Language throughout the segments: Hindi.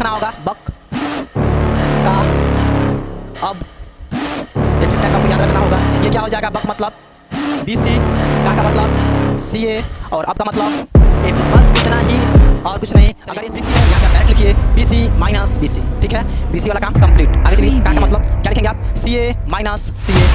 रखना होगा बक का अब, ये ठीक ठाक आपको याद रखना होगा। ये क्या हो जाएगा, बक मतलब BC, का मतलब CA और अब का मतलब AB। बस इतना ही और कुछ नहीं। अगर ये 6 यहाँ पे डायरेक्ट लिखिए BC माइनस BC, ठीक है, BC वाला काम कंप्लीट। आगे चलिए, का मतलब क्या लिखेंगे आप, CA माइनस CA।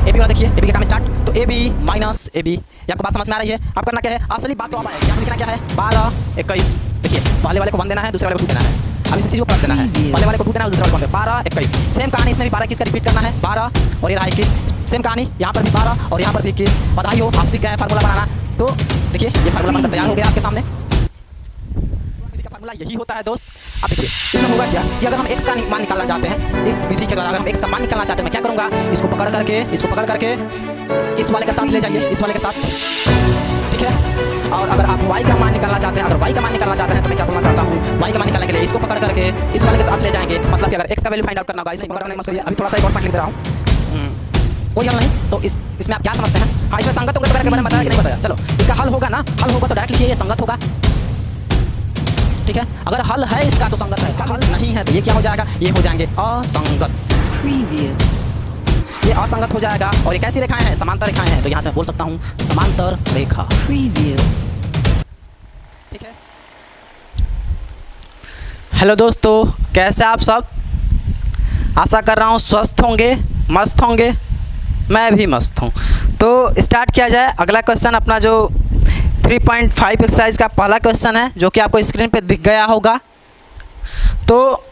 AB वाला देखिए, AB का काम स्टार्ट, तो AB माइनस AB। ये आपको बात समझ में आ रही है। अब करना क्या है, असली बात तो अब आएगी। यहाँ लिखना क्या है, 12 21। देखिए, पहले वाले को 1 देना है, दूसरे वाले को 2 देना है। अब इस चीज को पढ़ देना है, पहले वाले को 2 देना है, दूसरे वाले को 12 21। सेम कहानी इसमें भी 12 21 का रिपीट करना है, 12 और ये रहा 21। सेम कहानी यहाँ पर भी 12 और यहाँ पर भी 21। बधाई हो, आप सीख गए फार्मूला बनाना। तो देखिए, ये फार्मूला बनकर तैयार हो गया आपके सामने। विधि का फार्मूला यही होता है दोस्त। अब देखिए, इसमें होगा क्या कि अगर हम x का मान निकालना चाहते हैं, इस विधि के द्वारा अगर हम x का मान निकालना चाहते हैं, मैं क्या करूँगा, इसको पकड़ करके इस वाले के साथ ले जाइए, इस वाले के साथ, ठीक है। और अगर आप y का मान निकालना चाहते हैं, तो मैं क्या बोलना चाहता हूँ, y का मान निकालने के लिए इसको पकड़ करके इस वाले के साथ ले जाएंगे। मतलब कि अगर x का वैल्यू फाइंड आउट करना होगा, इसको पकड़ने मत करिए। अभी थोड़ा सा एक और पॉइंट लिख दे रहा हूँ, कोई हल नहीं। तो इसमें आप क्या समझते हैं, हाँ इसमें संगत होगा, तो मैंने बताया कि नहीं बताया। चलो, इसका हल होगा ना, हल होगा तो डायरेक्ट लिखिए, ये संगत होगा, ठीक है। अगर हल है इसका तो संगत है, इसका हल नहीं है तो ये क्या हो जाएगा, ये हो जाएंगे असंगत। ये असंगत हो जाएगा। और ये कैसी रेखाएं हैं, समांतर रेखाएं हैं, तो यहाँ से मैं बोल सकता हूँ समांतर रेखा, ठीक है। हेलो दोस्तों, कैसे आप सब, आशा कर रहा हूँ स्वस्थ होंगे, मस्त होंगे। मैं भी मस्त हूँ। तो स्टार्ट किया जाए। अगला क्वेश्चन अपना जो 3.5 एक्सरसाइज का पहला क्वेश्चन है, जो कि आपको स्क्रीन पे दिख गया होगा। तो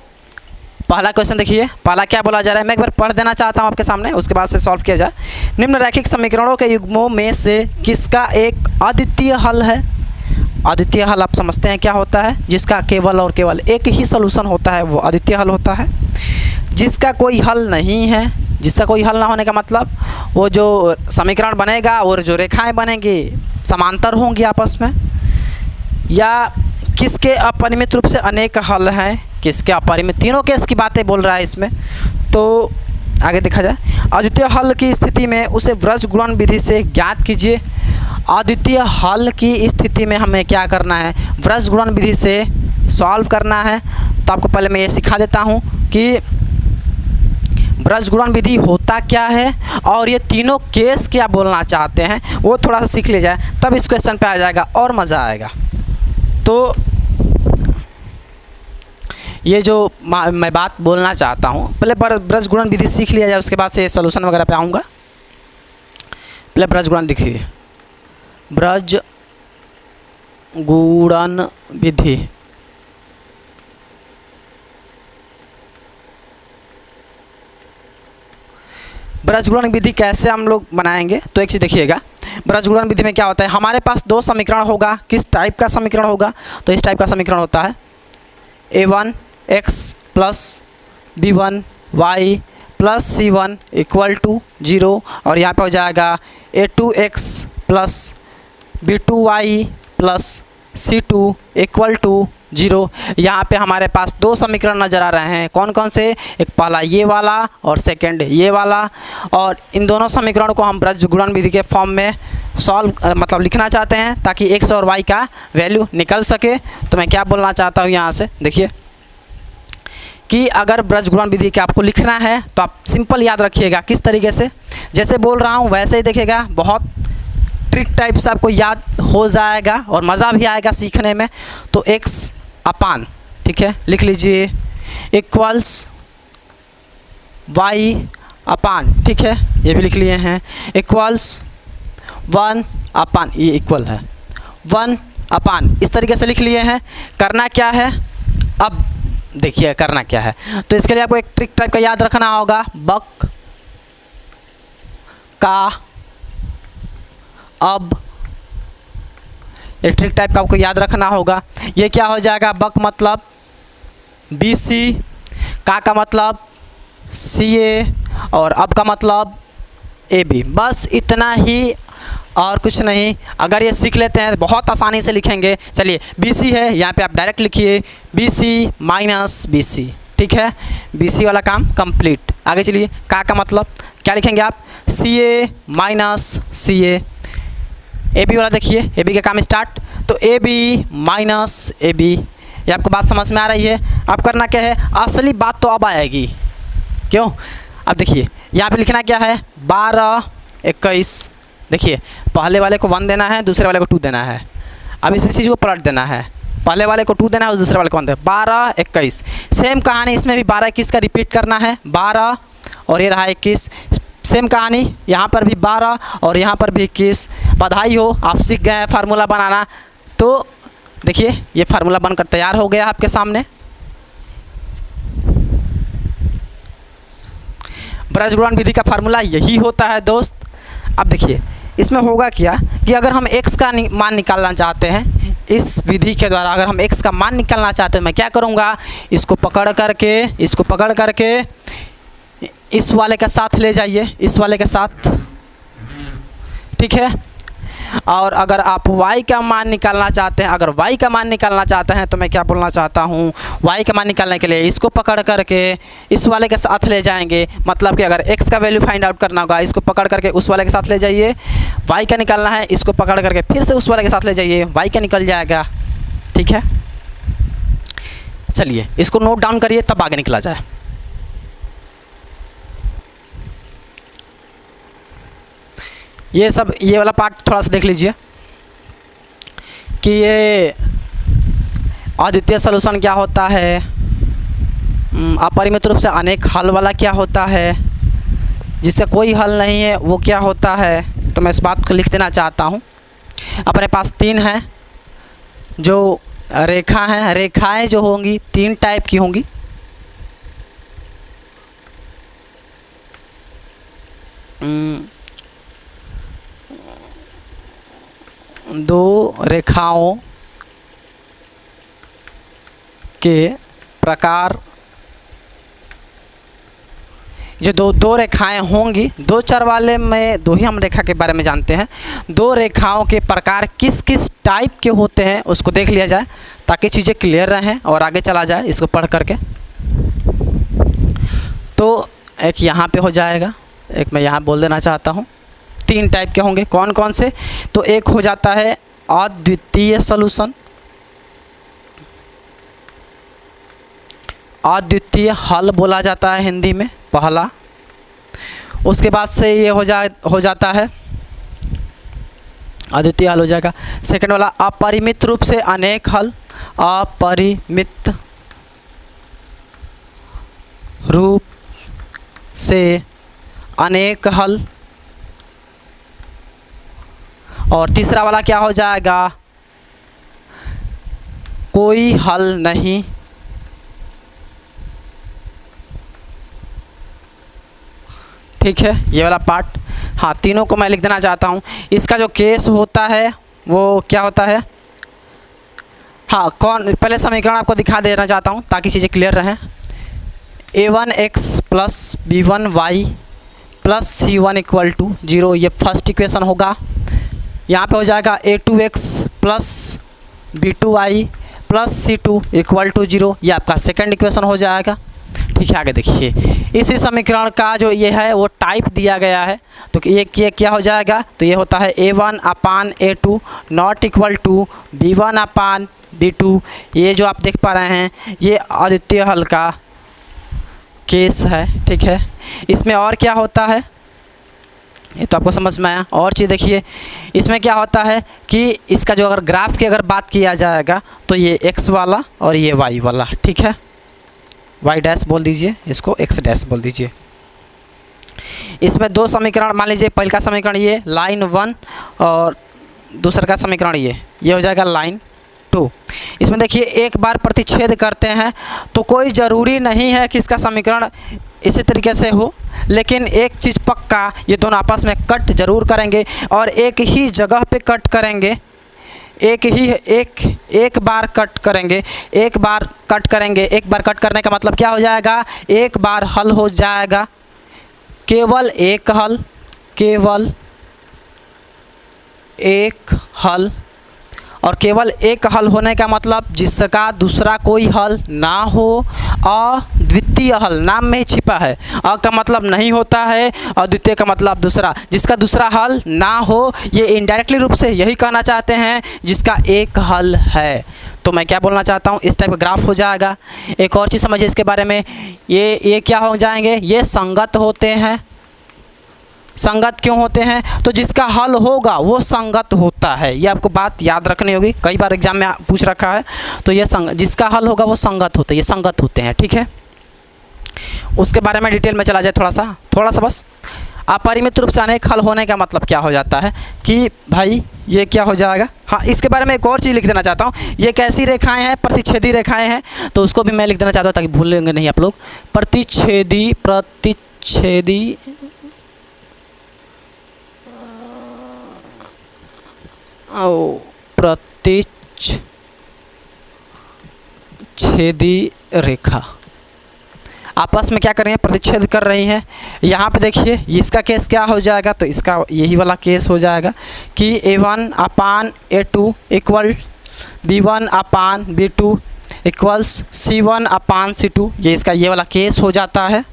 पहला क्वेश्चन देखिए, पहला क्या बोला जा रहा है, मैं एक बार पढ़ देना चाहता हूँ आपके सामने, उसके बाद से सॉल्व किया जाए। निम्न रैखिक समीकरणों के युग्मों में से किसका एक अद्वितीय हल है। अद्वितीय हल आप समझते हैं क्या होता है, जिसका केवल और केवल एक ही सॉल्यूशन होता है, वो अद्वितीय हल होता है। जिसका कोई हल नहीं है, जिसका कोई हल ना होने का मतलब वो जो समीकरण बनेगा और जो रेखाएं बनेंगी समांतर होंगी आपस में, या किसके अपरिमित रूप से अनेक हल हैं, किसके अपरिमित, तीनों केस की बातें बोल रहा है इसमें। तो आगे देखा जाए, अद्वितीय हल की स्थिति में उसे वृज गुणन विधि से ज्ञात कीजिए। अद्वितीय हल की स्थिति में हमें क्या करना है, वृज गुणन विधि से सॉल्व करना है। तो आपको पहले मैं ये सिखा देता हूँ कि वृज गुणन विधि होता क्या है और ये तीनों केस क्या बोलना चाहते हैं, वो थोड़ा सा सीख ले जाए, तब इस क्वेश्चन पे आ जाएगा और मज़ा आएगा। तो ये जो मैं बात बोलना चाहता हूँ, पहले वृज गुणन विधि सीख लिया जाए, उसके बाद से सॉल्यूशन वगैरह पे आऊँगा। पहले वृज गुणन देखिए, वृज गुणन विधि, वृज गुणन विधि कैसे हम लोग बनाएंगे, तो एक चीज़ देखिएगा। वृज गुणन विधि में क्या होता है, हमारे पास दो समीकरण होगा। किस टाइप का समीकरण होगा, तो इस टाइप का समीकरण होता है a1x plus b1y plus c1 equal to 0, और यहाँ पे हो जाएगा a2x plus b2y plus c2 equal to 0। यहाँ पे हमारे पास दो समीकरण नज़र आ रहे हैं, कौन कौन से, एक पहला ये वाला और सेकंड ये वाला। और इन दोनों समीकरणों को हम वृज गुणन विधि के फॉर्म में सॉल्व मतलब लिखना चाहते हैं, ताकि x और y का वैल्यू निकल सके। तो मैं क्या बोलना चाहता हूँ यहाँ से देखिए, कि अगर वृज गुणन विधि के आपको लिखना है तो आप सिंपल याद रखिएगा, किस तरीके से, जैसे बोल रहा हूँ वैसे ही देखिएगा, बहुत ट्रिक टाइप से आपको याद हो जाएगा और मज़ा भी आएगा सीखने में। तो x अपान, ठीक है, लिख लीजिए, इक्वल्स y अपान, ठीक है, ये भी लिख लिए हैं, इक्वल्स 1 अपान, ये इक्वल है 1 अपान, इस तरीके से लिख लिए हैं। करना क्या है, अब देखिए करना क्या है, तो इसके लिए आपको एक ट्रिक टाइप का याद रखना होगा, बक का अब, ये ट्रिक टाइप का आपको याद रखना होगा। ये क्या हो जाएगा, बक मतलब BC, का मतलब CA और अब का मतलब AB। बस इतना ही और कुछ नहीं। अगर ये सीख लेते हैं बहुत आसानी से लिखेंगे। चलिए, BC है, यहाँ पे आप डायरेक्ट लिखिए BC माइनस BC, ठीक है, BC वाला काम कंप्लीट। आगे चलिए, का मतलब क्या लिखेंगे आप, CA माइनस CA। AB वाला देखिए, AB का काम स्टार्ट, तो AB माइनस AB, ये आपको बात समझ में आ रही है? अब करना क्या है, असली बात तो अब आएगी। क्यों? अब देखिए यहाँ पे लिखना क्या है, 12 21। देखिए पहले वाले को 1 देना है, दूसरे वाले को 2 देना है। अब इस चीज़ को पलट देना है, पहले वाले को 2 देना है और दूसरे वाले को 1 देना है। 12 21। सेम कहानी इसमें भी 12 21 का रिपीट करना है, 12 और ये रहा 21। सेम कहानी यहाँ पर भी 12 और यहाँ पर भी 21। बधाई हो, आप सीख गए हैं फार्मूला बनाना। तो देखिए ये फार्मूला बनकर तैयार हो गया आपके सामने। ब्रजगुणन विधि का फार्मूला यही होता है दोस्त। अब देखिए इसमें होगा क्या कि अगर हम x का मान निकालना चाहते हैं, इस विधि के द्वारा अगर हम x का मान निकालना चाहते हैं, मैं क्या करूँगा, इसको पकड़ करके इस वाले के साथ ले जाइए, इस वाले के साथ, ठीक है। और अगर आप y का मान निकालना चाहते हैं, अगर y का मान निकालना चाहते हैं तो मैं क्या बोलना चाहता हूँ, y का मान निकालने के लिए इसको पकड़ करके इस वाले के साथ ले जाएंगे। मतलब कि अगर x का वैल्यू फाइंड आउट करना होगा, इसको पकड़ करके उस वाले के साथ ले जाइए। y का निकालना है, इसको पकड़ करके फिर से उस वाले के साथ ले जाइए, y का निकल जाएगा, ठीक है। चलिए इसको नोट डाउन करिए तब आगे निकला जाए। ये सब, ये वाला पार्ट थोड़ा सा देख लीजिए कि ये अद्वितीय सॉल्यूशन क्या होता है, अपरिमित रूप से अनेक हल वाला क्या होता है, जिससे कोई हल नहीं है वो क्या होता है। तो मैं इस बात को लिख देना चाहता हूँ। अपने पास 3 हैं जो रेखा हैं, रेखाएं जो होंगी 3 टाइप की होंगी। दो रेखाओं के प्रकार, जो दो रेखाएं होंगी, 2 चर वाले में 2 ही हम रेखा के बारे में जानते हैं। 2 रेखाओं के प्रकार किस किस टाइप के होते हैं उसको देख लिया जाए ताकि चीज़ें क्लियर रहें और आगे चला जाए इसको पढ़ करके। तो एक यहाँ पे हो जाएगा, एक मैं यहाँ बोल देना चाहता हूँ। 3 टाइप के होंगे, कौन कौन से? तो एक हो जाता है अद्वितीय सॉल्यूशन, अद्वितीय हल बोला जाता है हिंदी में, पहला। उसके बाद से ये हो जाता है अद्वितीय हल हो जाएगा। सेकंड वाला अपरिमित रूप से अनेक हल, अपरिमित रूप से अनेक हल। और तीसरा वाला क्या हो जाएगा, कोई हल नहीं। ठीक है, ये वाला पार्ट। हाँ, तीनों को मैं लिख देना चाहता हूँ। इसका जो केस होता है वो क्या होता है, हाँ कौन, पहले समीकरण आपको दिखा देना चाहता हूँ ताकि चीज़ें क्लियर रहें। a1x plus b1y plus c1 equal to 0, ये फर्स्ट इक्वेशन होगा। यहाँ पे हो जाएगा a2x plus b2y plus c2 equal to 0, ये आपका सेकंड इक्वेशन हो जाएगा। ठीक है, आगे देखिए, इसी समीकरण का जो ये है वो टाइप दिया गया है, तो ये क्या हो जाएगा, तो ये होता है a1 upon a2 not equal to b1 upon b2। ये जो आप देख पा रहे हैं ये अद्वितीय हल का केस है। ठीक है, इसमें और क्या होता है ये तो आपको समझ में आया। और चीज़ देखिए, इसमें क्या होता है कि इसका जो अगर ग्राफ की अगर बात किया जाएगा तो ये x वाला और ये y वाला, ठीक है, y डैश बोल दीजिए, इसको x डैश बोल दीजिए। इसमें 2 समीकरण मान लीजिए, पहले का समीकरण ये लाइन 1 और दूसरा का समीकरण ये हो जाएगा लाइन 2। इसमें देखिए एक बार प्रतिच्छेद करते हैं तो कोई ज़रूरी नहीं है कि इसका समीकरण इसी तरीके से हो, लेकिन एक चीज़ पक्का, ये दोनों आपस में कट जरूर करेंगे और एक ही जगह पे कट करेंगे, एक बार कट करेंगे। एक बार कट करने का मतलब क्या हो जाएगा, एक बार हल हो जाएगा, केवल एक हल। और केवल एक हल होने का मतलब जिसका दूसरा कोई हल ना हो, अद्वितीय हल नाम में ही छिपा है। अ का मतलब नहीं होता है और द्वितीय का मतलब दूसरा, जिसका दूसरा हल ना हो, ये इनडायरेक्टली रूप से यही कहना चाहते हैं जिसका एक हल है। तो मैं क्या बोलना चाहता हूँ, इस टाइप का ग्राफ हो जाएगा। एक और चीज़ समझिए इसके बारे में, ये क्या हो जाएंगे, ये संगत होते हैं। संगत क्यों होते हैं, तो जिसका हल होगा वो संगत होता है। ये आपको बात याद रखनी होगी, कई बार एग्जाम में पूछ रखा है। तो ये जिसका हल होगा वो संगत होते हैं, ये संगत होते हैं, ठीक है। उसके बारे में डिटेल में चला जाए थोड़ा सा बस। अपरिमित रूप से अनेक हल होने का मतलब क्या हो जाता है कि भाई ये क्या हो जाएगा। हाँ, इसके बारे में एक और चीज़ लिख देना चाहता हूँ, ये कैसी रेखाएं हैं, प्रतिच्छेदी रेखाएं हैं, तो उसको भी मैं लिख देना चाहता हूँ ताकि भूलेंगे नहीं आप लोग। प्रतिच्छेदी रेखा आपस में क्या कर रही हैं, प्रतिच्छेद कर रही हैं। यहाँ पे देखिए इसका केस क्या हो जाएगा, तो इसका यही वाला केस हो जाएगा कि A1/A2 equal B1/B2 equals C1/C2। ये इसका ये वाला केस हो जाता है,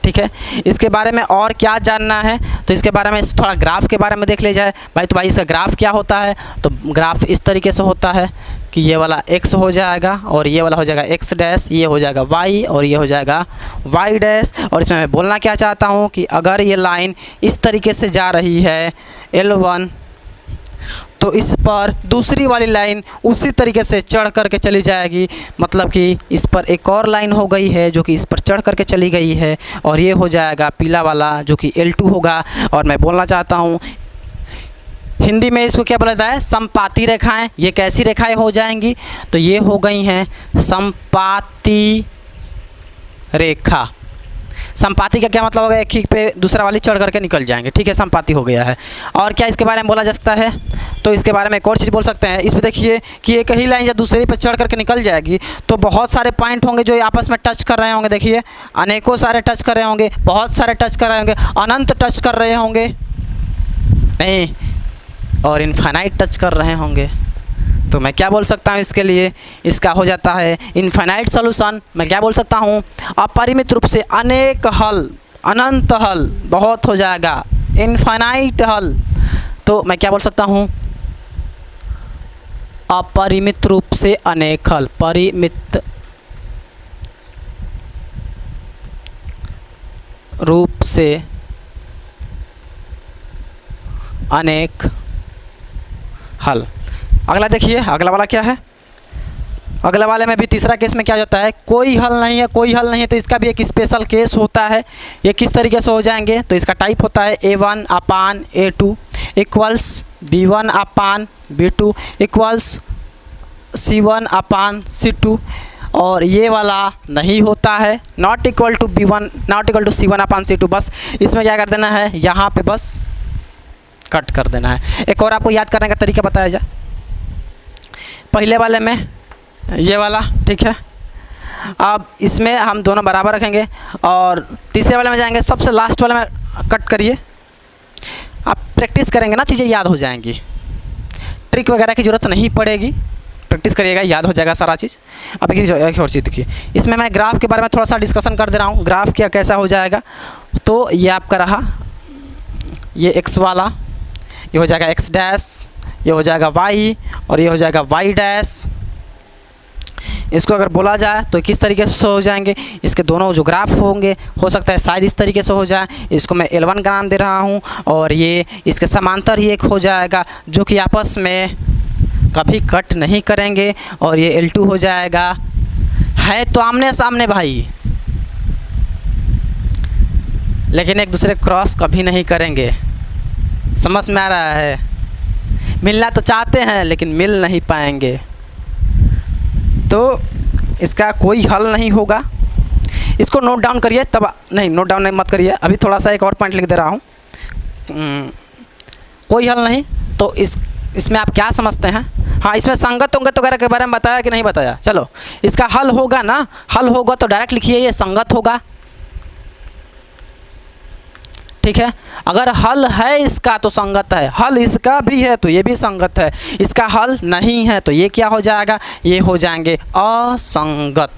ठीक है। इसके बारे में और क्या जानना है, तो इसके बारे में थोड़ा ग्राफ के बारे में देख ले जाए भाई। तो भाई इसका ग्राफ क्या होता है, तो ग्राफ इस तरीके से होता है कि ये वाला x हो जाएगा और ये वाला हो जाएगा x डैश, ये हो जाएगा y और ये हो जाएगा y डैश। और इसमें मैं बोलना क्या चाहता हूँ कि अगर ये लाइन इस तरीके से जा रही है L1, तो इस पर दूसरी वाली लाइन उसी तरीके से चढ़ करके चली जाएगी। मतलब कि इस पर एक और लाइन हो गई है जो कि इस पर चढ़ करके चली गई है, और ये हो जाएगा पीला वाला जो कि L2 होगा। और मैं बोलना चाहता हूँ हिंदी में इसको क्या बोला जाता है, समपाती रेखाएं। ये कैसी रेखाएं हो जाएंगी, तो ये हो गई हैं समपाती रेखा। संपाति का क्या मतलब होगा, एक ही पे दूसरा वाली चढ़ करके निकल जाएंगे, ठीक है, संपाति हो गया है। और क्या इसके बारे में बोला जा सकता है, तो इसके बारे में एक और चीज़ बोल सकते हैं। इसमें देखिए कि एक ही लाइन या दूसरी पे चढ़ करके निकल जाएगी, तो बहुत सारे पॉइंट होंगे जो आपस में टच कर रहे होंगे। देखिए अनेकों सारे टच कर रहे होंगे, बहुत सारे टच कर रहे होंगे, अनंत टच कर रहे होंगे नहीं, और इनफाइनाइट टच कर रहे होंगे। तो मैं क्या बोल सकता हूँ इसके लिए, इसका हो जाता है इनफाइनाइट सॉल्यूशन। मैं क्या बोल सकता हूँ, अपरिमित रूप से अनेक हल, अनंत हल, बहुत हो जाएगा इनफाइनाइट हल। तो मैं क्या बोल सकता हूँ, अपरिमित रूप से अनेक हल, परिमित रूप से अनेक हल। अगला देखिए, अगला वाला क्या है, अगला वाले में भी तीसरा केस में क्या होता है, कोई हल नहीं है, कोई हल नहीं है, तो इसका भी एक स्पेशल केस होता है। ये किस तरीके से हो जाएंगे, तो इसका टाइप होता है A1/A2 equals B1/B2 equals C1/C2। और ये वाला नहीं होता है, not equal to B1, not equal to C1/C2। बस इसमें क्या कर देना है, यहाँ पे बस कट कर देना है। एक और आपको याद करने का तरीका बताया जाए, पहले वाले में ये वाला, ठीक है, अब इसमें हम दोनों बराबर रखेंगे, और तीसरे वाले में जाएंगे, सबसे लास्ट वाले में कट करिए। आप प्रैक्टिस करेंगे ना, चीज़ें याद हो जाएंगी, ट्रिक वगैरह की ज़रूरत नहीं पड़ेगी, प्रैक्टिस करिएगा, याद हो जाएगा सारा चीज़। अब एक और चीज़ देखिए, इसमें मैं ग्राफ के बारे में थोड़ा सा डिस्कशन कर दे रहा हूँ। ग्राफ क्या कैसा हो जाएगा, तो ये आपका रहा, ये x वाला, ये हो जाएगा x डैश, ये हो जाएगा y, और ये हो जाएगा y डैश। इसको अगर बोला जाए तो किस तरीके से हो जाएंगे, इसके दोनों जो ग्राफ होंगे, हो सकता है शायद इस तरीके से हो जाए। इसको मैं L1 का नाम दे रहा हूँ, और ये इसके समांतर ही एक हो जाएगा जो कि आपस में कभी कट नहीं करेंगे, और ये L2 हो जाएगा। है तो आमने सामने भाई, लेकिन एक दूसरे क्रॉस कभी नहीं करेंगे। समझ में आ रहा है, मिलना तो चाहते हैं लेकिन मिल नहीं पाएंगे। तो इसका कोई हल नहीं होगा। इसको नोट डाउन करिए, तब नहीं, नोट डाउन नहीं मत करिए, अभी थोड़ा सा एक और पॉइंट लिख दे रहा हूँ। कोई हल नहीं, तो इसमें आप क्या समझते हैं। हाँ, इसमें संगत उंगत वगैरह के बारे में बताया कि नहीं बताया, चलो इसका हल होगा ना, हल होगा तो डायरेक्ट लिखिए ये संगत होगा, ठीक है। अगर हल है इसका तो संगत है, हल इसका भी है तो ये भी संगत है, इसका हल नहीं है तो ये क्या हो जाएगा, ये हो जाएंगे असंगत,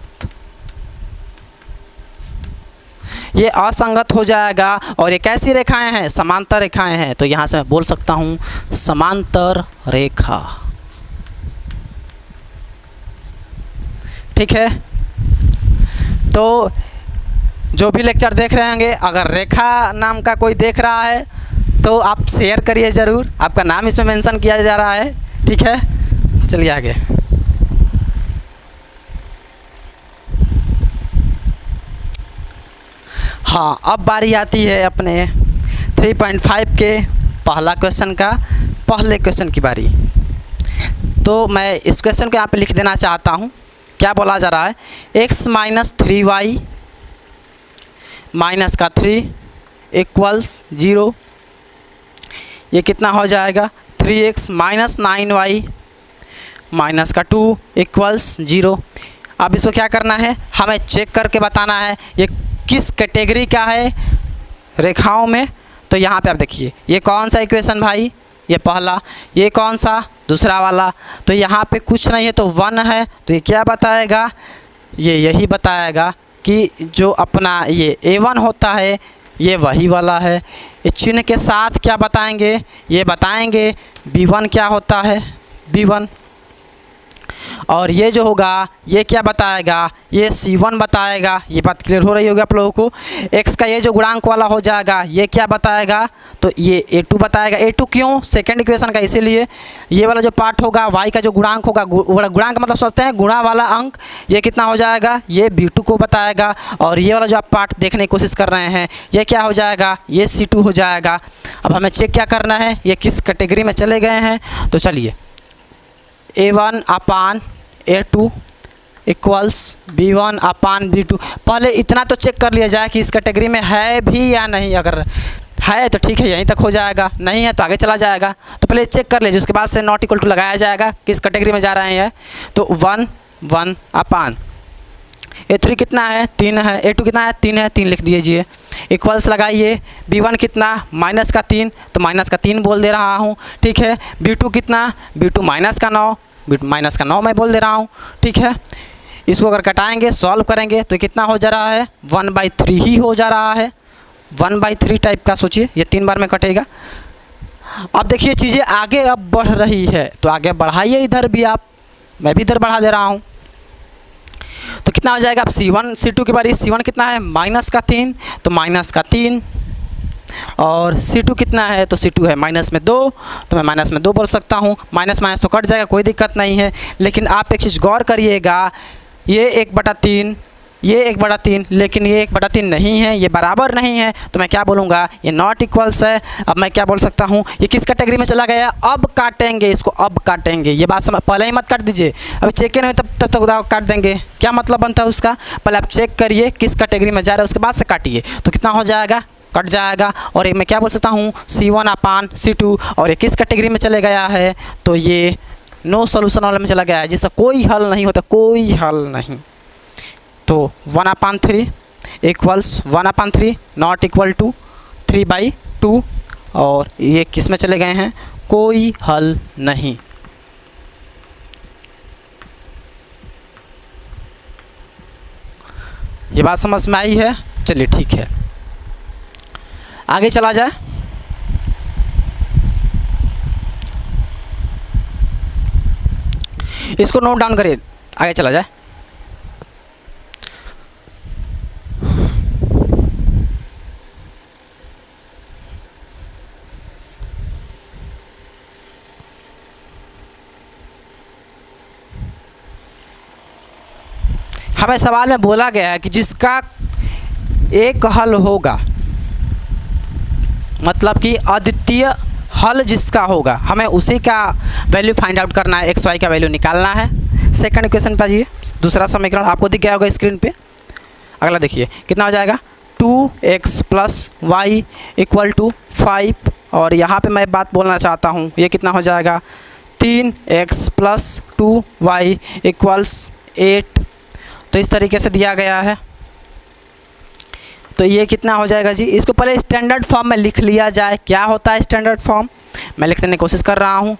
ये असंगत हो जाएगा। और ये कैसी रेखाएं हैं, समांतर रेखाएं हैं, तो यहाँ से मैं बोल सकता हूँ समांतर रेखा। ठीक है। तो जो भी लेक्चर देख रहे होंगे, अगर रेखा नाम का कोई देख रहा है तो आप शेयर करिए ज़रूर, आपका नाम इसमें मेंशन किया जा रहा है, ठीक है। चलिए आगे। हाँ, अब बारी आती है अपने 3.5 के पहला क्वेश्चन का, पहले क्वेश्चन की बारी। तो मैं इस क्वेश्चन को यहाँ पे लिख देना चाहता हूँ। क्या बोला जा रहा है, x माइनस 3y माइनस का 3 इक्वल्स 0। ये कितना हो जाएगा, 3x माइनस 9y माइनस का 2 इक्वल्स 0। अब इसको क्या करना है, हमें चेक करके बताना है ये किस कैटेगरी का है रेखाओं में। तो यहाँ पे आप देखिए, ये कौन सा इक्वेशन भाई, ये पहला, ये कौन सा, दूसरा वाला। तो यहाँ पे कुछ नहीं है तो 1 है, तो ये क्या बताएगा, ये यही बताएगा कि जो अपना ये A1 होता है ये वही वाला है। इस चिन्ह के साथ क्या बताएंगे, ये बताएंगे B1 क्या होता है, B1। और ये जो होगा ये क्या बताएगा, ये C1 बताएगा। ये बात क्लियर हो रही होगी आप लोगों को। x का ये जो गुणांक वाला हो जाएगा ये क्या बताएगा, तो ये A2 बताएगा। A2 क्यों, सेकेंड इक्वेशन का, इसीलिए ये वाला जो पार्ट होगा y का जो गुणांक होगा, गुणांक मतलब सोचते हैं गुणा वाला अंक, ये कितना हो जाएगा, ये B2 को बताएगा। और ये वाला जो आप पार्ट देखने की कोशिश कर रहे हैं ये क्या हो जाएगा, ये C2 हो जाएगा। अब हमें चेक क्या करना है, ये किस कैटेगरी में चले गए हैं। तो चलिए, A1 upon A2 equals B1 upon B2। पहले इतना तो चेक कर लिया जाए कि इस कैटेगरी में है भी या नहीं। अगर है तो ठीक है, यहीं तक हो जाएगा, नहीं है तो आगे चला जाएगा। तो पहले चेक कर लीजिए, उसके बाद से नॉट इक्वल टू लगाया जाएगा किस कैटेगरी में जा रहे हैं। तो 1 1 अपान A3 कितना है, 3 है, A2 कितना है, 3 है, 3 लिख दीजिए। इक्वल्स लगाइए, B1 कितना, माइनस का 3, तो माइनस का 3 बोल दे रहा हूँ, ठीक है। B2 कितना, B2 माइनस का 9, माइनस का 9 मैं बोल दे रहा हूँ, ठीक है। इसको अगर कटाएंगे, सॉल्व करेंगे तो कितना हो जा रहा है, 1/3 ही हो जा रहा है। 1/3 टाइप का सोचिए, ये 3 बार में कटेगा। अब देखिए चीज़ें आगे अब बढ़ रही है, तो आगे बढ़ाइए इधर भी आप, मैं भी इधर बढ़ा दे रहा हूँ। तो कितना हो जाएगा, अब C1 C2 के बारे, C1 कितना है, माइनस का 3, तो माइनस का 3। और C2 कितना है, तो C2 है माइनस में 2, तो मैं माइनस में 2 बोल सकता हूँ। माइनस माइनस तो कट जाएगा, कोई दिक्कत नहीं है। लेकिन आप एक चीज़ गौर करिएगा, ये 1/3, ये 1/3, लेकिन ये 1/3 नहीं है, ये बराबर नहीं है। तो मैं क्या बोलूँगा, ये नॉट इक्वल्स है। अब मैं क्या बोल सकता हूँ, ये किस कैटेगरी में चला गया, अब काटेंगे इसको, अब काटेंगे। ये बात समझ, पहले ही मत काट दीजिए, अभी चेक नहीं तब तक काट देंगे, क्या मतलब बनता है उसका। पहले आप चेक करिए किस कैटेगरी में जा रहा है, उसके बाद से काटिए। तो कितना हो जाएगा, कट जाएगा। और मैं क्या बोल सकता हूँ, C1 अपान C2, और ये किस कैटेगरी में चले गया है, तो ये नो सॉल्यूशन वाले में चला गया है, जिसका कोई हल नहीं होता, कोई हल नहीं। तो 1/3 इक्वल्स 1/3 नॉट इक्वल टू 3/2, और ये किस में चले गए हैं, कोई हल नहीं। ये बात समझ में आई है, चलिए ठीक है, आगे चला जाए। इसको नोट डाउन करिए, आगे चला जाए। हमें सवाल में बोला गया है कि जिसका एक हल होगा, मतलब कि अद्वितीय हल जिसका होगा, हमें उसी का वैल्यू फाइंड आउट करना है, x y का वैल्यू निकालना है। सेकंड इक्वेशन पर जाइए, दूसरा समीकरण आपको दिख गया होगा स्क्रीन पे। अगला देखिए कितना हो जाएगा, 2x + y = 5। और यहाँ पे मैं बात बोलना चाहता हूँ, ये कितना हो जाएगा, 3x + 2y = 8। तो इस तरीके से दिया गया है। तो ये कितना हो जाएगा जी, इसको पहले स्टैंडर्ड फॉर्म में लिख लिया जाए। क्या होता है स्टैंडर्ड फॉर्म, मैं लिखने की कोशिश कर रहा हूँ।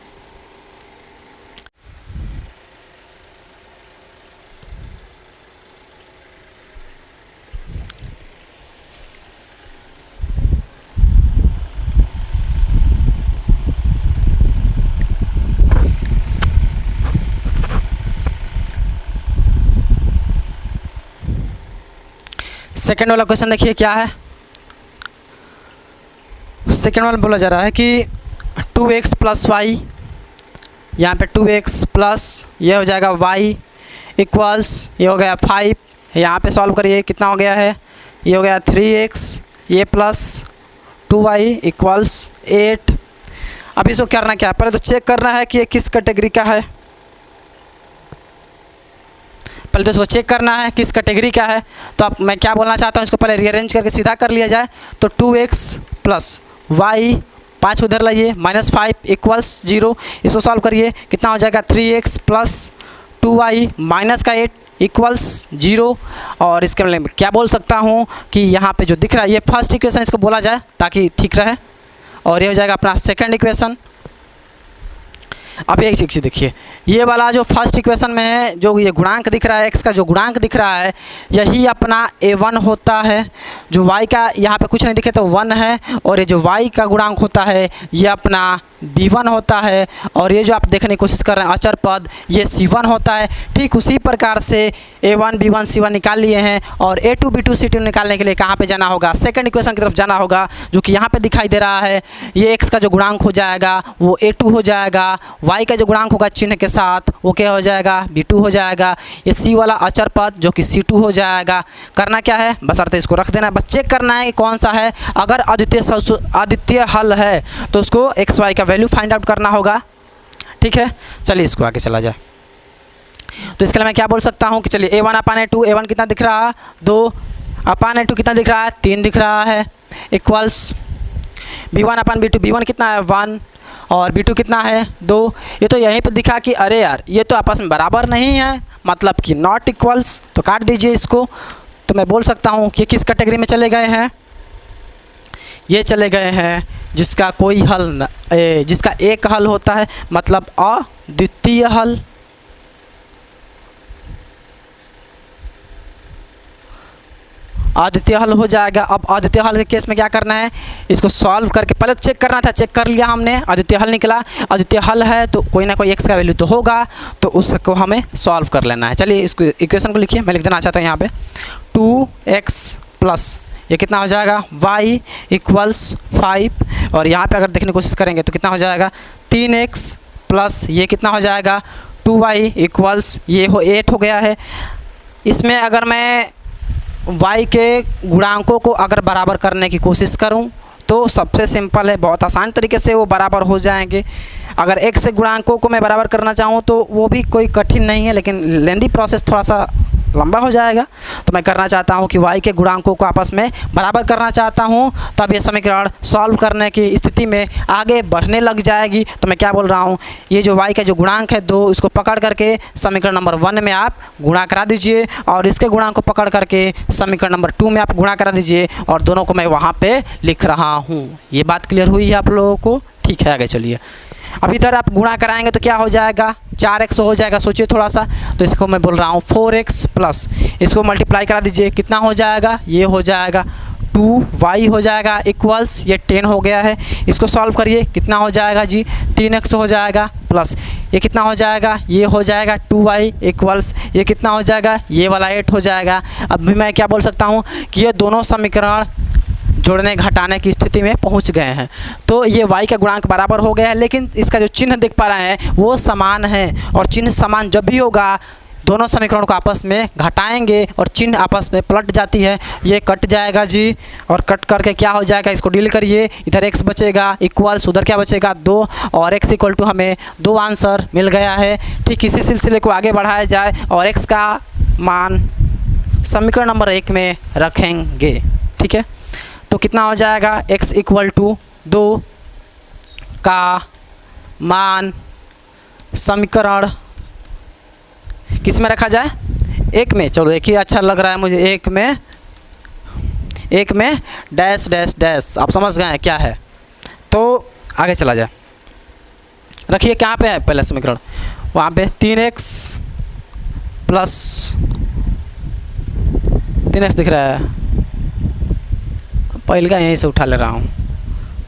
सेकेंड वाला क्वेश्चन देखिए क्या है। सेकेंड वाला बोला जा रहा है कि 2x प्लस वाई, यहाँ पे 2x प्लस ये हो जाएगा y इक्वल्स ये हो गया 5, यहाँ पे सॉल्व करिए कितना हो गया है, ये हो गया 3x ये प्लस 2y इक्वल्स 8। अब इसको करना क्या है, पहले तो चेक करना है कि ये किस कैटेगरी का है। पहले तो इसको चेक करना है किस कैटेगरी का है। तो अब मैं क्या बोलना चाहता हूँ, इसको पहले रीअरेंज करके सीधा कर लिया जाए। तो 2x प्लस वाई 5 उधर लाइए -5 इक्वल्स 0। इसको सॉल्व करिए कितना हो जाएगा 3x प्लस 2y माइनस का 8 इक्वल्स 0। और इसके मतलब क्या बोल सकता हूँ कि यहाँ पे जो दिख रहा है ये फर्स्ट इक्वेशन इसको बोला जाए ताकि ठीक रहे। और ये हो जाएगा अपना सेकंड इक्वेशन। अब एक चीज़ देखिए, ये वाला जो फर्स्ट इक्वेशन में है जो ये गुणांक दिख रहा है, x का जो गुणांक दिख रहा है यही अपना a1 होता है। जो y का यहाँ पे कुछ नहीं दिखे तो 1 है, और ये जो y का गुणांक होता है ये अपना b1 होता है। और ये जो आप देखने की कोशिश कर रहे हैं अचर पद ये c1 होता है। ठीक उसी प्रकार से a1 b1 c1 निकाल लिए हैं, और a2 b2 c2 निकालने के लिए कहाँ पे जाना होगा, सेकंड इक्वेशन की तरफ जाना होगा जो कि यहाँ पे दिखाई दे रहा है। ये x का जो गुणांक हो जाएगा वो a2 हो जाएगा, y का जो गुणांक होगा चिन्ह के साथ वो क्या हो जाएगा b2 हो जाएगा। ये c वाला अचर पद जो कि c2 हो जाएगा। करना क्या है, बस अर्थ इसको रख देना है, बस चेक करना है कि कौन सा है। अगर अद्वितीय हल है तो उसको एक्स वाई का वैल्यू फाइंड आउट करना होगा। ठीक है, चलिए इसको आगे चला जाए। तो इसके लिए मैं क्या बोल सकता हूँ कि चलिए a1 अपान a2, a1 कितना दिख रहा है 2 अपान a2 कितना दिख रहा है 3 दिख रहा है equals b1 upon b2, b1 कितना है 1 और b2 कितना है 2। ये तो यहीं पे दिखा कि अरे यार ये तो आपस में बराबर नहीं है, मतलब कि नॉट इक्वल्स, तो काट दीजिए इसको। तो मैं बोल सकता हूँ कि किस कैटेगरी में चले गए हैं, ये चले गए हैं जिसका कोई हल न, जिसका एक हल होता है, मतलब अद्वितीय हल। अद्वितीय हल हो जाएगा। अब अद्वितीय हल के केस में क्या करना है, इसको सॉल्व करके पहले तो चेक करना था, चेक कर लिया हमने, अद्वितीय हल निकला। अद्वितीय हल है तो कोई ना कोई x का वैल्यू तो होगा, तो उसको हमें सॉल्व कर लेना है। चलिए इसको इक्वेशन को लिखिए, मैं लिख देना चाहता हूँ यहाँ पे 2x प्लस ये कितना हो जाएगा y इक्वल्स 5, और यहाँ पे अगर देखने की कोशिश करेंगे तो कितना हो जाएगा 3x प्लस ये कितना हो जाएगा 2y इक्वल्स ये हो 8 हो गया है। इसमें अगर मैं y के गुणांकों को अगर बराबर करने की कोशिश करूं तो सबसे सिंपल है, बहुत आसान तरीके से वो बराबर हो जाएंगे। अगर x से गुणांकों को मैं बराबर करना चाहूं तो वो भी कोई कठिन नहीं है, लेकिन लेंदी प्रोसेस थोड़ा सा लंबा हो जाएगा। तो मैं करना चाहता हूं कि y के गुणांकों को आपस में बराबर करना चाहता हूं, तब ये समीकरण सॉल्व करने की स्थिति में आगे बढ़ने लग जाएगी। तो मैं क्या बोल रहा हूं, ये जो y का जो गुणांक है 2, इसको पकड़ करके समीकरण नंबर 1 में आप गुणा करा दीजिए, और इसके गुणांक को पकड़ करके समीकरण नंबर 2 में आप गुणा करा दीजिए, और दोनों को मैं वहाँ पर लिख रहा हूँ। ये बात क्लियर हुई है आप लोगों को? ठीक है, आगे चलिए। अब इधर आप गुणा कराएंगे तो क्या हो जाएगा 4x हो जाएगा, सोचिए थोड़ा सा। तो इसको मैं बोल रहा हूँ 4x प्लस इसको मल्टीप्लाई करा दीजिए, कितना हो जाएगा, ये हो जाएगा 2y हो जाएगा इक्वल्स ये 10 हो गया है। इसको सॉल्व करिए, कितना हो जाएगा जी 3x हो जाएगा प्लस ये कितना हो जाएगा, ये हो जाएगा 2y इक्वल्स ये कितना हो जाएगा, ये वाला 8 हो जाएगा। अब भी मैं क्या बोल सकता हूँ कि ये दोनों समीकरण जोड़ने घटाने की स्थिति में पहुंच गए हैं। तो ये y का गुणांक बराबर हो गया है, लेकिन इसका जो चिन्ह देख पा रहे हैं वो समान है, और चिन्ह समान जब भी होगा दोनों समीकरणों को आपस में घटाएंगे और चिन्ह आपस में पलट जाती है, ये कट जाएगा जी। और कट करके क्या हो जाएगा, इसको डील करिए, इधर x बचेगा इक्वल्स उधर क्या बचेगा 2, और x इक्वल टू हमें 2 आंसर मिल गया है। ठीक इसी सिलसिले को आगे बढ़ाया जाए और x का मान समीकरण नंबर 1 में रखेंगे। ठीक है, तो कितना हो जाएगा x इक्वल टू 2 का मान समीकरण किस में रखा जाए, 1 में। चलो एक ही अच्छा लग रहा है मुझे, 1 में डैश डैश डैश, आप समझ गए हैं क्या है। तो आगे चला जाए, रखिए कहाँ पे है पहला समीकरण, वहाँ पे 3x प्लस 3x दिख रहा है, पहले का यहीं से उठा ले रहा हूँ,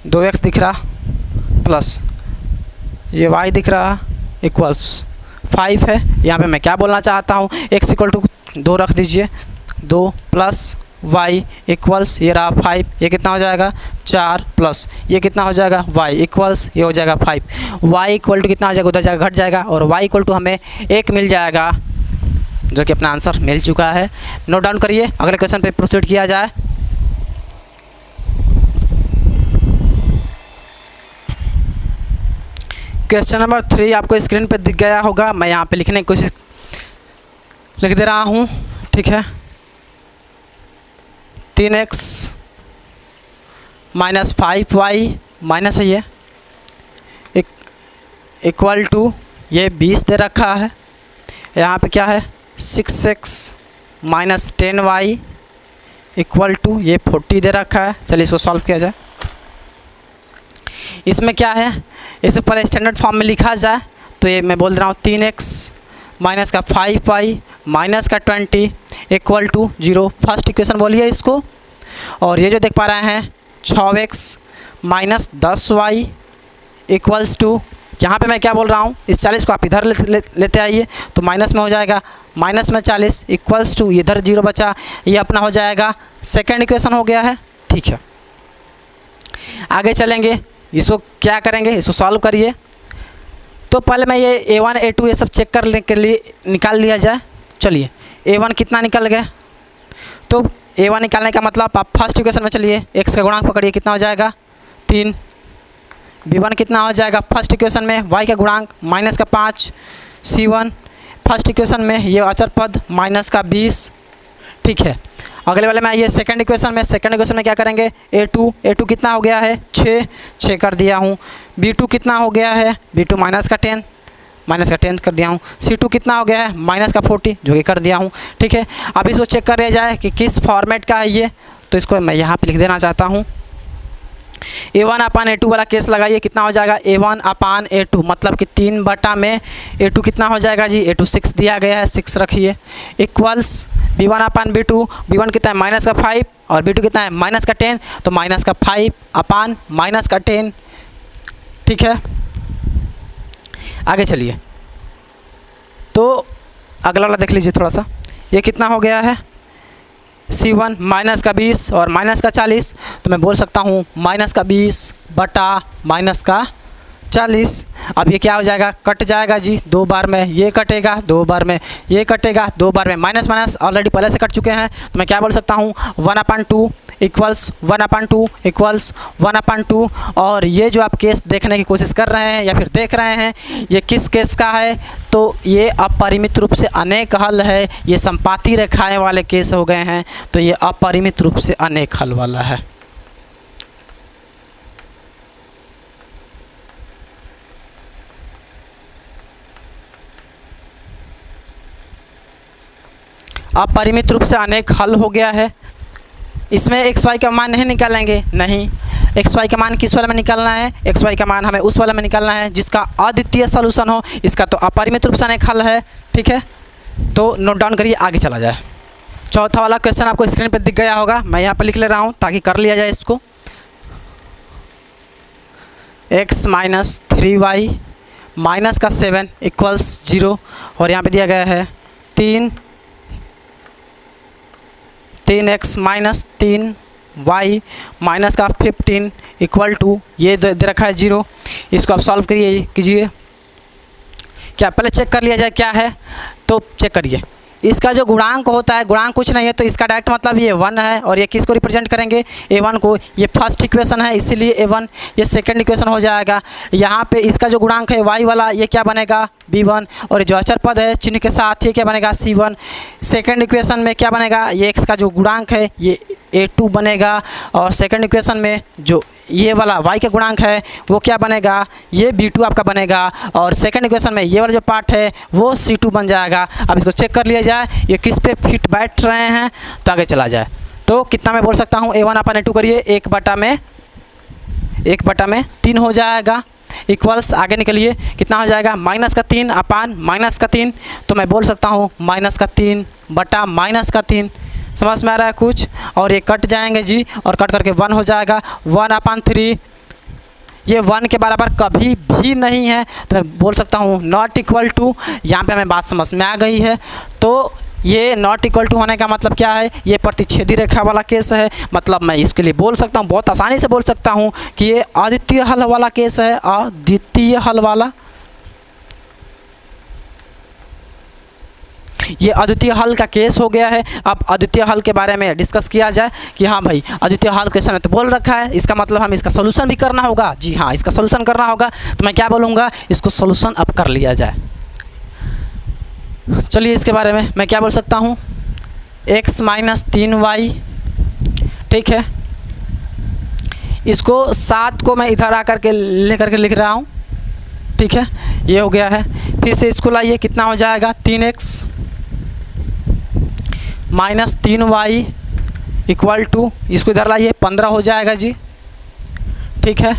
2x दिख रहा प्लस ये y दिख रहा इक्वल्स 5 है। यहाँ पे मैं क्या बोलना चाहता हूँ, x इक्वल टू 2 रख दीजिए, 2 प्लस y इक्वल्स ये रहा 5, ये कितना हो जाएगा 4 प्लस ये कितना हो जाएगा y इक्वल्स ये हो जाएगा 5, y इक्वल टू कितना हो जाएगा, उधर जाएगा घट जाएगा और y इक्वल टू हमें 1 मिल जाएगा, जो कि अपना आंसर मिल चुका है। नोट डाउन करिए, अगले क्वेश्चन पे प्रोसीड किया जाए। क्वेश्चन नंबर 3 आपको स्क्रीन पे दिख गया होगा, मैं यहाँ पे लिखने की कोशिश लिख दे रहा हूँ, ठीक है। 3x माइनस 5y माइनस है ये इक्वल टू ये 20 दे रखा है, यहाँ पे क्या है 6x minus 10y equal to ये 40 दे रखा है। चलिए इसको सॉल्व किया जाए। इसमें क्या है, इसे पहले स्टैंडर्ड फॉर्म में लिखा जाए तो ये मैं बोल रहा हूँ 3x माइनस का 5y माइनस का 20 इक्वल टू 0, फर्स्ट इक्वेशन बोलिए इसको। और ये जो देख पा रहे हैं 6x minus 10y equals to, यहाँ पे मैं क्या बोल रहा हूँ, इस 40 को आप इधर लेते आइए तो माइनस में हो जाएगा, माइनस में 40 इक्वल्स टू इधर 0 बचा, ये अपना हो जाएगा सेकेंड इक्वेशन हो गया है, ठीक है। आगे चलेंगे, इसको क्या करेंगे, इसको सॉल्व करिए। तो पहले मैं ये a1 a2 ये सब चेक करने के लिए निकाल लिया जाए। चलिए a1 कितना निकल गया, तो a1 निकालने का मतलब आप फर्स्ट इक्वेशन में चलिए x का गुणांक पकड़िए, कितना हो जाएगा 3, b1 कितना हो जाएगा फर्स्ट इक्वेशन में y का गुणांक माइनस का 5, c1 फर्स्ट इक्वेशन में ये अचर पद माइनस का 20, ठीक है। अगले वाले में आइए सेकंड इक्वेशन में क्या करेंगे, a2 कितना हो गया है 6 कर दिया हूँ, b2 कितना हो गया है, b2 माइनस का 10 कर दिया हूँ, c2 कितना हो गया है माइनस का 40 जो कि कर दिया हूँ, ठीक है। अब इसको चेक कर लिया जाए कि किस फॉर्मेट का है ये, तो इसको मैं यहाँ पे लिख देना चाहता हूँ। a1 अपान a2 वाला केस लगाइए, कितना हो जाएगा a1 अपान a2, मतलब कि 3 बटा में a2 कितना हो जाएगा जी, a2 6 दिया गया है 6 रखिए, equals b1 upon b2, b1 कितना है माइनस का 5 और b2 कितना है माइनस का 10, तो माइनस का 5 अपान माइनस का 10, ठीक है। आगे चलिए, तो अगला वाला देख लीजिए थोड़ा सा, ये कितना हो गया है c1 माइनस का 20 और माइनस का 40, तो मैं बोल सकता हूँ माइनस का 20 बटा माइनस का 40। अब ये क्या हो जाएगा, कट जाएगा जी, 2 बार में ये कटेगा, 2 बार में ये कटेगा, 2 बार में माइनस माइनस ऑलरेडी पहले से कट चुके हैं, तो मैं क्या बोल सकता हूँ 1/2 इक्वल्स 1/2 इक्वल्स 1/2। और ये जो आप केस देखने की कोशिश कर रहे हैं या फिर देख रहे हैं, ये किस केस का है, तो ये अपरिमित रूप से अनेक हल है, ये संपाती रेखाएं वाले केस हो गए हैं, तो ये अपरिमित रूप से अनेक हल वाला है। अपरिमित रूप से अनेक हल हो गया है। इसमें एक्स वाई का मान नहीं निकालेंगे, नहीं, एक्स वाई का मान किस वाले में निकालना है, एक्स वाई का मान हमें उस वाले में निकालना है जिसका अद्वितीय सॉल्यूशन हो, इसका तो अपरिमित रूप से अनेक हल है, ठीक है। तो नोट डाउन करिए, आगे चला जाए। चौथा वाला क्वेश्चन आपको स्क्रीन पर दिख गया होगा, मैं यहाँ पर लिख ले रहा हूँ ताकि कर लिया जाए इसको। x माइनस 3y माइनस का 7 इक्वल्स 0, और यहाँ पे दिया गया है 3x माइनस 3y माइनस का 15 इक्वल टू ये दे रखा है 0। इसको आप सॉल्व कीजिए। क्या पहले चेक कर लिया जाए क्या है, तो चेक करिए। इसका जो गुणांक होता है, गुणांक कुछ नहीं है, तो इसका डायरेक्ट मतलब ये 1 है, और ये किसको रिप्रेजेंट करेंगे, a1 को। ये फर्स्ट इक्वेशन है इसीलिए a1, ये सेकंड इक्वेशन हो जाएगा। यहाँ पे इसका जो गुणांक है y वाला, ये क्या बनेगा b1, और जो अचर पद है चिन्ह के साथ ये क्या बनेगा c1। सेकंड इक्वेशन में क्या बनेगा, ये x का जो गुणांक है ये a2 बनेगा, और सेकंड इक्वेशन में जो ये वाला y का गुणांक है वो क्या बनेगा, ये b2 आपका बनेगा, और सेकंड इक्वेशन में ये वाला जो पार्ट है वो c2 बन जाएगा। अब इसको चेक कर लिया जाए ये किस पे फिट बैठ रहे हैं, तो आगे चला जाए। तो कितना मैं बोल सकता हूँ, a1 अपन a2 करिए, 1/3 3 हो जाएगा, इक्वल्स आगे निकलिए, कितना हो जाएगा माइनस का 3 अपान माइनस का 3, तो मैं बोल सकता हूँ माइनस का 3 बटा माइनस का 3। समझ में आ रहा है कुछ, और ये कट जाएंगे जी, और कट करके 1 हो जाएगा, 1/3 ये 1 के बराबर कभी भी नहीं है, तो मैं बोल सकता हूँ नॉट इक्वल टू। यहाँ पे हमें बात समझ में आ गई है। तो ये नॉट इक्वल टू होने का मतलब क्या है, ये प्रतिच्छेदी रेखा वाला केस है। मतलब मैं इसके लिए बोल सकता हूँ, बहुत आसानी से बोल सकता हूँ कि ये अद्वितीय हल वाला केस है, अद्वितीय हल वाला। ये अद्वितीय हल का केस हो गया है। अब अद्वितीय हल के बारे में डिस्कस किया जाए कि हाँ भाई अद्वितीय हल क्वेश्चन में तो बोल रखा है, इसका मतलब हम इसका सोल्यूशन भी करना होगा। जी हाँ, इसका सोल्यूशन करना होगा। तो मैं क्या बोलूँगा, इसको सोल्यूशन अब कर लिया जाए। चलिए इसके बारे में मैं क्या बोल सकता हूँ, x माइनस 3y, ठीक है। इसको 7 को मैं इधर आकर के लेकर के लिख रहा हूँ, ठीक है। ये हो गया है। फिर से इसको लाइए, कितना हो जाएगा 3x minus 3y equal to, इसको इधर लाइए 15 हो जाएगा जी, ठीक है।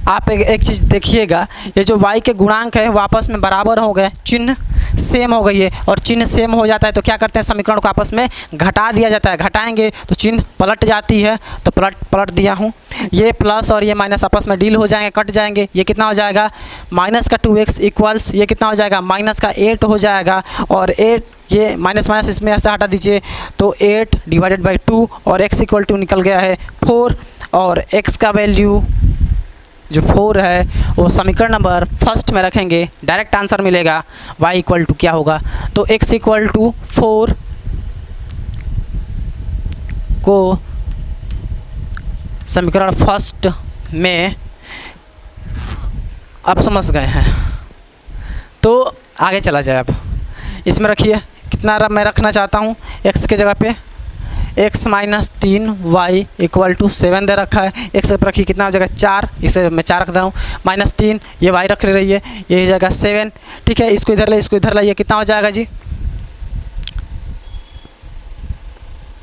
आप एक चीज़ देखिएगा, ये जो y के गुणांक है वो आपस में बराबर हो गए, चिन्ह सेम हो गई है। और चिन्ह सेम हो जाता है तो क्या करते हैं, समीकरण को आपस में घटा दिया जाता है। घटाएंगे तो चिन्ह पलट जाती है, तो पलट दिया हूँ। ये प्लस और ये माइनस आपस में डील हो जाएंगे, कट जाएंगे। ये कितना हो जाएगा, माइनस का 2x इक्वल्स ये कितना हो जाएगा, माइनस का 8 हो जाएगा। और 8 ये माइनस माइनस इसमें ऐसे हटा दीजिए, तो 8 डिवाइडेड बाई 2 और x इक्वल टू निकल गया है 4। और x का वैल्यू जो 4 है वो समीकरण नंबर फर्स्ट में रखेंगे, डायरेक्ट आंसर मिलेगा। y इक्वल टू क्या होगा, तो x इक्वल टू 4 को समीकरण फर्स्ट में आप समझ गए हैं। तो आगे चला जाए। अब इसमें रखिए कितना मैं रखना चाहता हूँ, x के जगह पे x minus 3y equal to 7 दे रखा है। x पे रखिए कितना हो जाएगा 4, इसे मैं 4 रख रहा हूँ, माइनस 3 ये y रख रही है, ये हो जाएगा 7, ठीक है। इसको इधर ले, इसको इधर लाइए, कितना हो जाएगा जी,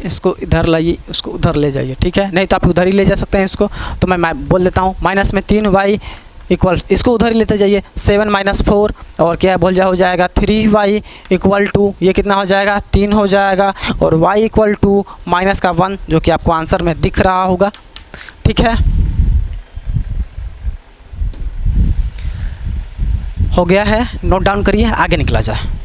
इसको इधर लाइए, उसको उधर ले जाइए, ठीक है। नहीं तो आप उधर ही ले जा सकते हैं इसको, तो मैं बोल देता हूँ माइनस में 3y इक्वल, इसको उधर ही लेते जाइए, 7 माइनस 4 और क्या हो जाएगा 3y इक्वल टू ये कितना हो जाएगा 3 हो जाएगा। और y इक्वल टू माइनस का 1 जो कि आपको आंसर में दिख रहा होगा, ठीक है। हो गया है, नोट डाउन करिए, आगे निकला जाए।